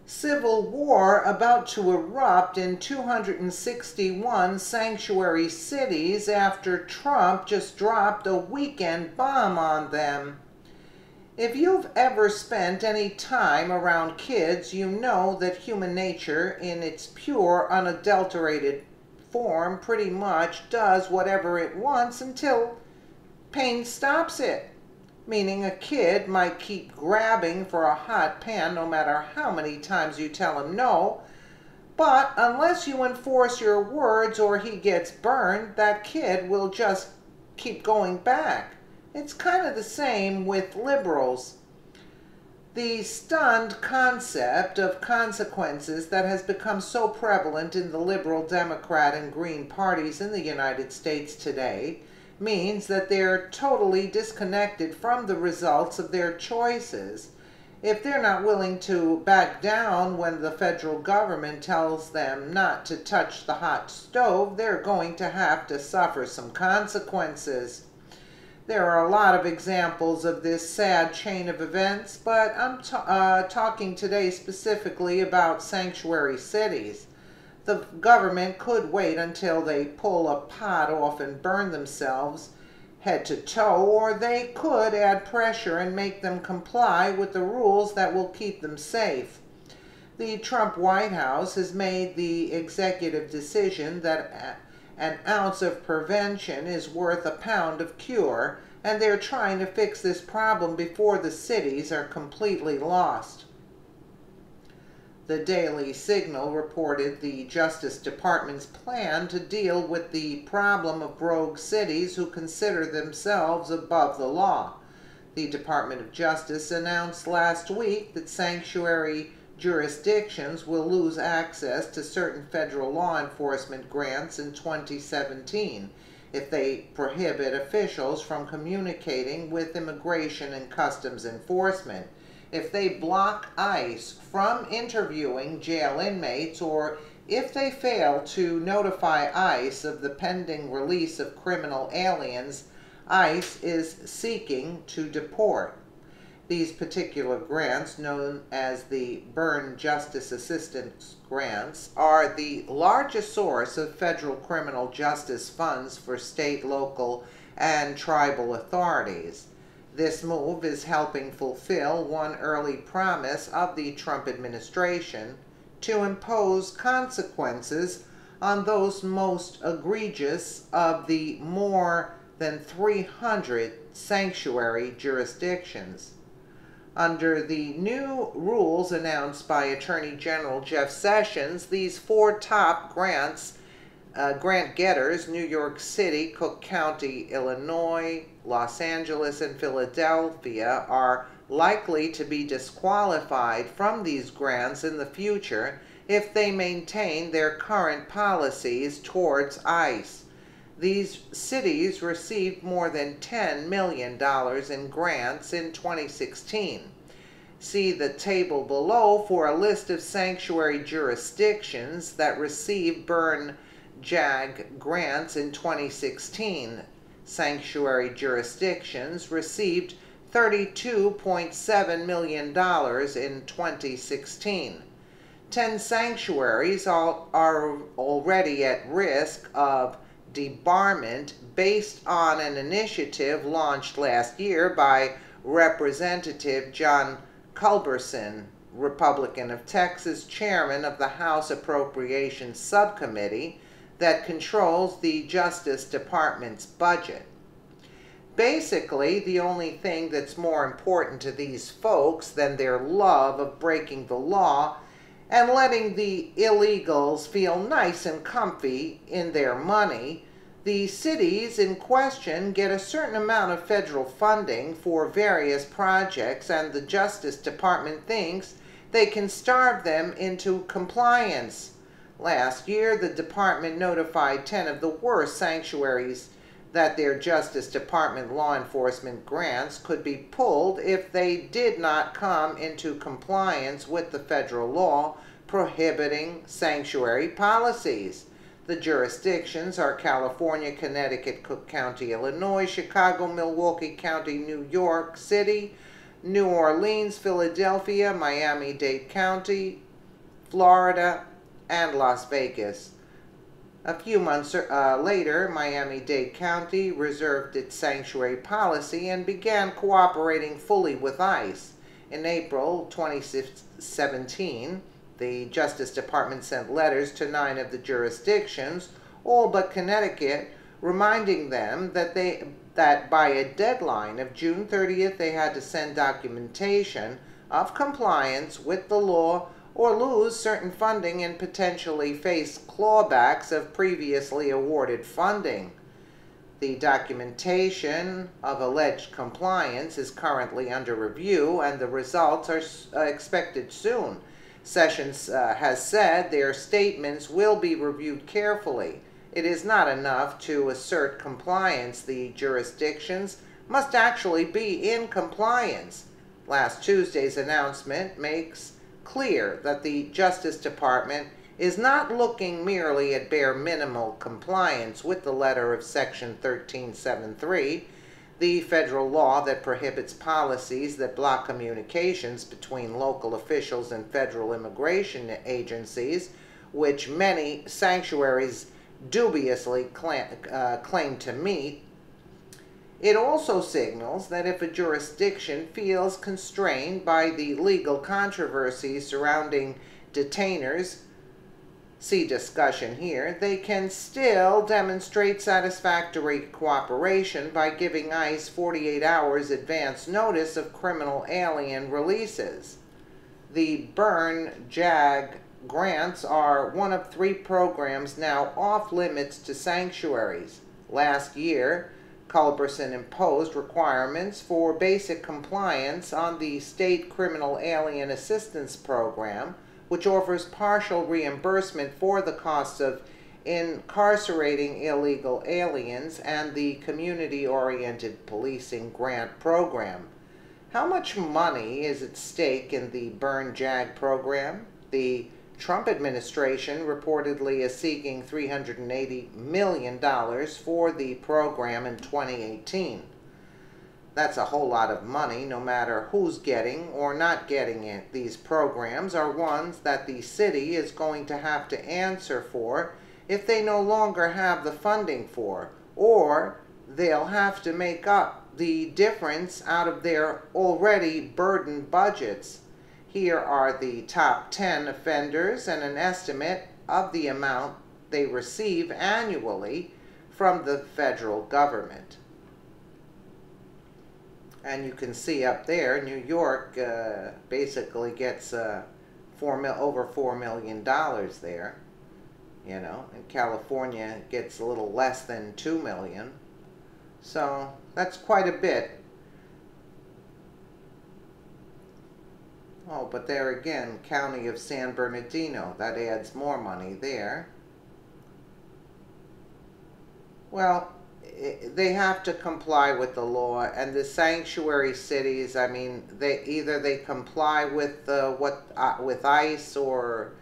Civil war about to erupt in 261 sanctuary cities after Trump just dropped a weekend bomb on them. If you've ever spent any time around kids, you know that human nature, in its pure, unadulterated form, pretty much does whatever it wants until pain stops it. Meaning a kid might keep grabbing for a hot pan no matter how many times you tell him no, but unless you enforce your words or he gets burned, that kid will just keep going back. It's kind of the same with liberals. The stunned concept of consequences that has become so prevalent in the liberal, Democrat, and Green parties in the United States today means that they're totally disconnected from the results of their choices. If they're not willing to back down when the federal government tells them not to touch the hot stove, they're going to have to suffer some consequences. There are a lot of examples of this sad chain of events, but I'm talking today specifically about sanctuary cities. The government could wait until they pull a pot off and burn themselves head to toe, or they could add pressure and make them comply with the rules that will keep them safe. The Trump White House has made the executive decision that an ounce of prevention is worth a pound of cure, and they're trying to fix this problem before the cities are completely lost. The Daily Signal reported the Justice Department's plan to deal with the problem of rogue cities who consider themselves above the law. The Department of Justice announced last week that sanctuary jurisdictions will lose access to certain federal law enforcement grants in 2017 if they prohibit officials from communicating with Immigration and Customs Enforcement, if they block ICE from interviewing jail inmates, or if they fail to notify ICE of the pending release of criminal aliens ICE is seeking to deport. These particular grants, known as the Burn Justice Assistance Grants, are the largest source of federal criminal justice funds for state, local, and tribal authorities. This move is helping fulfill one early promise of the Trump administration to impose consequences on those most egregious of the more than 300 sanctuary jurisdictions. Under the new rules announced by Attorney General Jeff Sessions, these four top grant getters, New York City, Cook County, Illinois, Los Angeles, and Philadelphia, are likely to be disqualified from these grants in the future if they maintain their current policies towards ICE. These cities received more than $10 million in grants in 2016. See the table below for a list of sanctuary jurisdictions that received Burn JAG grants in 2016. Sanctuary jurisdictions received $32.7 million in 2016. 10 sanctuaries are already at risk of debarment based on an initiative launched last year by Representative John Culberson, Republican of Texas, chairman of the House Appropriations Subcommittee that controls the Justice Department's budget. Basically, the only thing that's more important to these folks than their love of breaking the law and letting the illegals feel nice and comfy in their money, the cities in question get a certain amount of federal funding for various projects, and the Justice Department thinks they can starve them into compliance. Last year, the department notified 10 of the worst sanctuaries that their Justice Department law enforcement grants could be pulled if they did not come into compliance with the federal law prohibiting sanctuary policies. The jurisdictions are California, Connecticut, Cook County, Illinois, Chicago, Milwaukee County, New York City, New Orleans, Philadelphia, Miami-Dade County, Florida, and Las Vegas. A few months later, Miami-Dade County reserved its sanctuary policy and began cooperating fully with ICE. In April 2017, the Justice Department sent letters to 9 of the jurisdictions, all but Connecticut, reminding them that by a deadline of June 30th, they had to send documentation of compliance with the law or lose certain funding and potentially face clawbacks of previously awarded funding. The documentation of alleged compliance is currently under review, and the results are expected soon. Sessions has said their statements will be reviewed carefully. It is not enough to assert compliance. The jurisdictions must actually be in compliance. Last Tuesday's announcement makes clear that the Justice Department is not looking merely at bare minimal compliance with the letter of Section 1373, the federal law that prohibits policies that block communications between local officials and federal immigration agencies, which many sanctuaries dubiously claim to meet. It also signals that if a jurisdiction feels constrained by the legal controversies surrounding detainers, see discussion here, they can still demonstrate satisfactory cooperation by giving ICE 48 hours advance notice of criminal alien releases. The Burn JAG grants are one of 3 programs now off limits to sanctuaries. Last year, Culberson imposed requirements for basic compliance on the State Criminal Alien Assistance Program, which offers partial reimbursement for the costs of incarcerating illegal aliens, and the Community-Oriented Policing Grant Program. How much money is at stake in the Burn JAG program? The Trump administration reportedly is seeking $380 million for the program in 2018. That's a whole lot of money, no matter who's getting or not getting it. These programs are ones that the city is going to have to answer for if they no longer have the funding for, or they'll have to make up the difference out of their already burdened budgets. Here are the top 10 offenders and an estimate of the amount they receive annually from the federal government. And you can see up there, New York basically gets over $4 million there, you know, and California gets a little less than $2 million. So that's quite a bit. Oh, but there again, County of San Bernardino, that adds more money there. Well, they have to comply with the law, and the sanctuary cities, I mean, they comply with with ICE or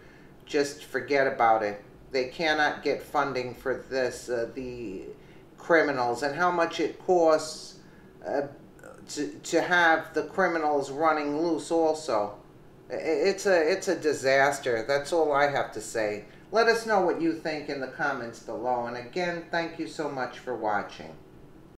just forget about it. They cannot get funding for this, the criminals, and how much it costs to have the criminals running loose also. It's a disaster. That's all I have to say. Let us know what you think in the comments below. And again, thank you so much for watching.